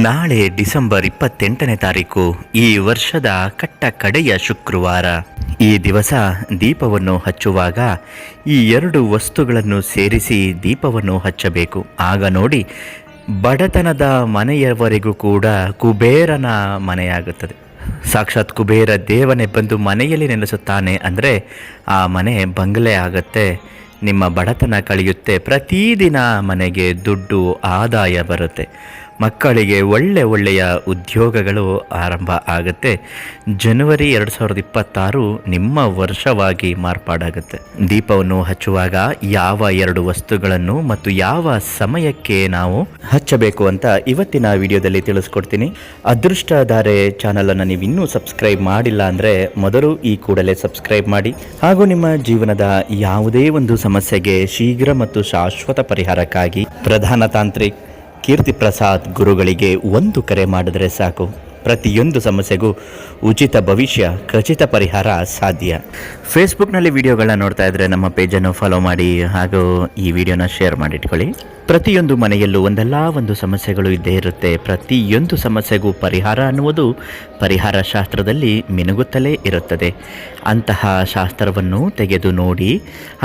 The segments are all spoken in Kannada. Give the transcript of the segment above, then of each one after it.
ನಾಳೆ ಡಿಸೆಂಬರ್ 28ನೇ ತಾರೀಕು ಈ ವರ್ಷದ ಕಡೆಯ ಶುಕ್ರವಾರ. ಈ ದಿವಸ ದೀಪವನ್ನು ಹಚ್ಚುವಾಗ ಈ ಎರಡು ವಸ್ತುಗಳನ್ನು ಸೇರಿಸಿ ದೀಪವನ್ನು ಹಚ್ಚಬೇಕು. ಆಗ ನೋಡಿ, ಬಡತನದ ಮನೆಯವರೆಗೂ ಕೂಡ ಕುಬೇರನ ಮನೆಯಾಗುತ್ತದೆ. ಸಾಕ್ಷಾತ್ ಕುಬೇರ ದೇವನೇ ಬಂದು ಮನೆಯಲ್ಲಿ ನೆಲೆಸುತ್ತಾನೆ ಅಂದರೆ ಆ ಮನೆ ಬಂಗಲೆ ಆಗುತ್ತೆ. ನಿಮ್ಮ ಬಡತನ ಕಳೆಯುತ್ತೆ. ಪ್ರತಿದಿನ ಮನೆಗೆ ದುಡ್ಡು ಆದಾಯ ಬರುತ್ತೆ. ಮಕ್ಕಳಿಗೆ ಒಳ್ಳೆಯ ಉದ್ಯೋಗಗಳು ಆರಂಭ ಆಗುತ್ತೆ. ಜನವರಿ 2026 ನಿಮ್ಮ ವರ್ಷವಾಗಿ ಮಾರ್ಪಾಡಾಗುತ್ತೆ. ದೀಪವನ್ನು ಹಚ್ಚುವಾಗ ಯಾವ ಎರಡು ವಸ್ತುಗಳನ್ನು ಮತ್ತು ಯಾವ ಸಮಯಕ್ಕೆ ನಾವು ಹಚ್ಚಬೇಕು ಅಂತ ಇವತ್ತಿನ ವಿಡಿಯೋದಲ್ಲಿ ತಿಳಿಸ್ಕೊಡ್ತೀನಿ. ಅದೃಷ್ಟಧಾರೆ ಚಾನಲನ್ನು ನೀವು ಇನ್ನೂ ಸಬ್ಸ್ಕ್ರೈಬ್ ಮಾಡಿಲ್ಲ ಅಂದರೆ ಮೊದಲು ಈ ಕೂಡಲೇ ಸಬ್ಸ್ಕ್ರೈಬ್ ಮಾಡಿ. ಹಾಗೂ ನಿಮ್ಮ ಜೀವನದ ಯಾವುದೇ ಒಂದು ಸಮಸ್ಯೆಗೆ ಶೀಘ್ರ ಮತ್ತು ಶಾಶ್ವತ ಪರಿಹಾರಕ್ಕಾಗಿ ಪ್ರಧಾನ ತಾಂತ್ರಿಕ್ ಕೀರ್ತಿ ಪ್ರಸಾದ್ ಗುರುಗಳಿಗೆ ಒಂದು ಕರೆ ಮಾಡಿದರೆ ಸಾಕು. ಪ್ರತಿಯೊಂದು ಸಮಸ್ಯೆಗೂ ಉಚಿತ ಭವಿಷ್ಯ, ಖಚಿತ ಪರಿಹಾರ ಸಾಧ್ಯ. ಫೇಸ್ಬುಕ್ನಲ್ಲಿ ವಿಡಿಯೋಗಳನ್ನ ನೋಡ್ತಾ ಇದ್ದರೆ ನಮ್ಮ ಪೇಜನ್ನು ಫಾಲೋ ಮಾಡಿ ಹಾಗೂ ಈ ವಿಡಿಯೋನ ಶೇರ್ ಮಾಡಿಟ್ಕೊಳ್ಳಿ. ಪ್ರತಿಯೊಂದು ಮನೆಯಲ್ಲೂ ಒಂದಲ್ಲ ಒಂದು ಸಮಸ್ಯೆಗಳು ಇದ್ದೇ ಇರುತ್ತೆ. ಪ್ರತಿಯೊಂದು ಸಮಸ್ಯೆಗೂ ಪರಿಹಾರ ಅನ್ನುವುದು ಪರಿಹಾರ ಶಾಸ್ತ್ರದಲ್ಲಿ ಮಿನುಗುತ್ತಲೇ ಇರುತ್ತದೆ. ಅಂತಹ ಶಾಸ್ತ್ರವನ್ನು ತೆಗೆದು ನೋಡಿ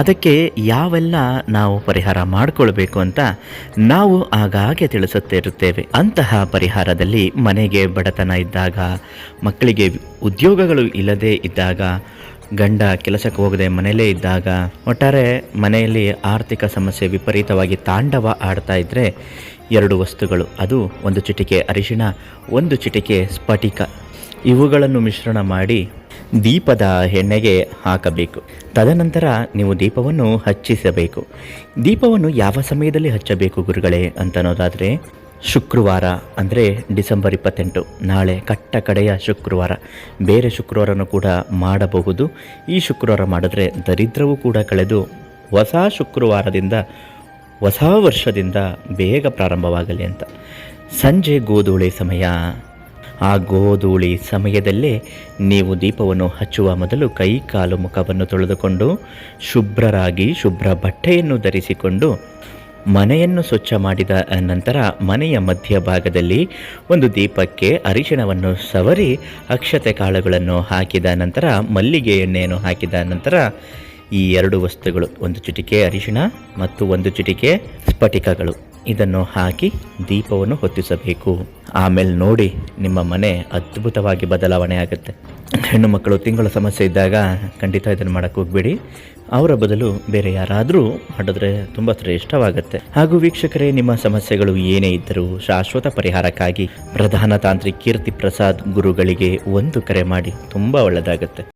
ಅದಕ್ಕೆ ಯಾವೆಲ್ಲ ನಾವು ಪರಿಹಾರ ಮಾಡಿಕೊಳ್ಬೇಕು ಅಂತ ನಾವು ಆಗಾಗ್ಗೆ ತಿಳಿಸುತ್ತಿರುತ್ತೇವೆ. ಅಂತಹ ಪರಿಹಾರದಲ್ಲಿ ಮನೆಗೆ ಬಡತನ ಇದ್ದಾಗ, ಮಕ್ಕಳಿಗೆ ಉದ್ಯೋಗಗಳು ಇಲ್ಲದೇ ಇದ್ದಾಗ, ಗಂಡ ಕೆಲಸಕ್ಕೆ ಹೋಗದೆ ಮನೆಯಲ್ಲೇ ಇದ್ದಾಗ, ಒಟ್ಟಾರೆ ಮನೆಯಲ್ಲಿ ಆರ್ಥಿಕ ಸಮಸ್ಯೆ ವಿಪರೀತವಾಗಿ ತಾಂಡವ ಆಡ್ತಾ ಇದ್ದರೆ ಎರಡು ವಸ್ತುಗಳು, ಅದು ಒಂದು ಚಿಟಿಕೆ ಅರಿಶಿಣ, ಒಂದು ಚಿಟಿಕೆ ಸ್ಫಟಿಕ, ಇವುಗಳನ್ನು ಮಿಶ್ರಣ ಮಾಡಿ ದೀಪದ ಎಣ್ಣೆಗೆ ಹಾಕಬೇಕು. ತದನಂತರ ನೀವು ದೀಪವನ್ನು ಹಚ್ಚಿಸಬೇಕು. ದೀಪವನ್ನು ಯಾವ ಸಮಯದಲ್ಲಿ ಹಚ್ಚಬೇಕು ಗುರುಗಳೇ ಅಂತನ್ನೋದಾದರೆ, ಶುಕ್ರವಾರ ಅಂದರೆ ಡಿಸೆಂಬರ್ 28, ನಾಳೆ ಕಡೆಯ ಶುಕ್ರವಾರ. ಬೇರೆ ಶುಕ್ರವಾರನೂ ಕೂಡ ಮಾಡಬಹುದು. ಈ ಶುಕ್ರವಾರ ಮಾಡಿದ್ರೆ ದರಿದ್ರವೂ ಕೂಡ ಕಳೆದು ಹೊಸ ಶುಕ್ರವಾರದಿಂದ, ಹೊಸ ವರ್ಷದಿಂದ ಬೇಗ ಪ್ರಾರಂಭವಾಗಲಿ ಅಂತ. ಸಂಜೆ ಗೋಧೂಳಿ ಸಮಯ. ಆ ಗೋಧೂಳಿ ಸಮಯದಲ್ಲೇ ನೀವು ದೀಪವನ್ನು ಹಚ್ಚುವ ಮೊದಲು ಕೈ ಕಾಲು ಮುಖವನ್ನು ತೊಳೆದುಕೊಂಡು ಶುಭ್ರರಾಗಿ ಶುಭ್ರ ಬಟ್ಟೆಯನ್ನು ಧರಿಸಿಕೊಂಡು ಮನೆಯನ್ನು ಸ್ವಚ್ಛ ಮಾಡಿದ ನಂತರ ಮನೆಯ ಮಧ್ಯಭಾಗದಲ್ಲಿ ಒಂದು ದೀಪಕ್ಕೆ ಅರಿಶಿಣವನ್ನು ಸವರಿ ಅಕ್ಷತೆ ಕಾಳುಗಳನ್ನು ಹಾಕಿದ ನಂತರ ಮಲ್ಲಿಗೆ ಎಣ್ಣೆಯನ್ನು ಹಾಕಿದ ನಂತರ ಈ ಎರಡು ವಸ್ತುಗಳು, ಒಂದು ಚಿಟಿಕೆ ಅರಿಶಿಣ ಮತ್ತು ಒಂದು ಚಿಟಿಕೆ ಸ್ಫಟಿಕಗಳು, ಇದನ್ನು ಹಾಕಿ ದೀಪವನ್ನು ಹೊತ್ತಿಸಬೇಕು. ಆಮೇಲೆ ನೋಡಿ, ನಿಮ್ಮ ಮನೆ ಅದ್ಭುತವಾಗಿ ಬದಲಾವಣೆ ಆಗುತ್ತೆ. ಹೆಣ್ಣು ಮಕ್ಕಳು ತಿಂಗಳ ಸಮಸ್ಯೆ ಇದ್ದಾಗ ಖಂಡಿತ ಇದನ್ನು ಮಾಡೋಕ್ಕೆ ಹೋಗಬೇಡಿ. ಅವರ ಬದಲು ಬೇರೆ ಯಾರಾದರೂ ಮಾಡಿದ್ರೆ ತುಂಬ ಶ್ರೇಷ್ಠವಾಗುತ್ತೆ. ಹಾಗೂ ವೀಕ್ಷಕರೇ, ನಿಮ್ಮ ಸಮಸ್ಯೆಗಳು ಏನೇ ಇದ್ದರೂ ಶಾಶ್ವತ ಪರಿಹಾರಕ್ಕಾಗಿ ಪ್ರಧಾನ ತಾಂತ್ರಿಕ್ ಕೀರ್ತಿ ಪ್ರಸಾದ್ ಗುರುಗಳಿಗೆ ಒಂದು ಕರೆ ಮಾಡಿ, ತುಂಬ ಒಳ್ಳೆಯದಾಗುತ್ತೆ.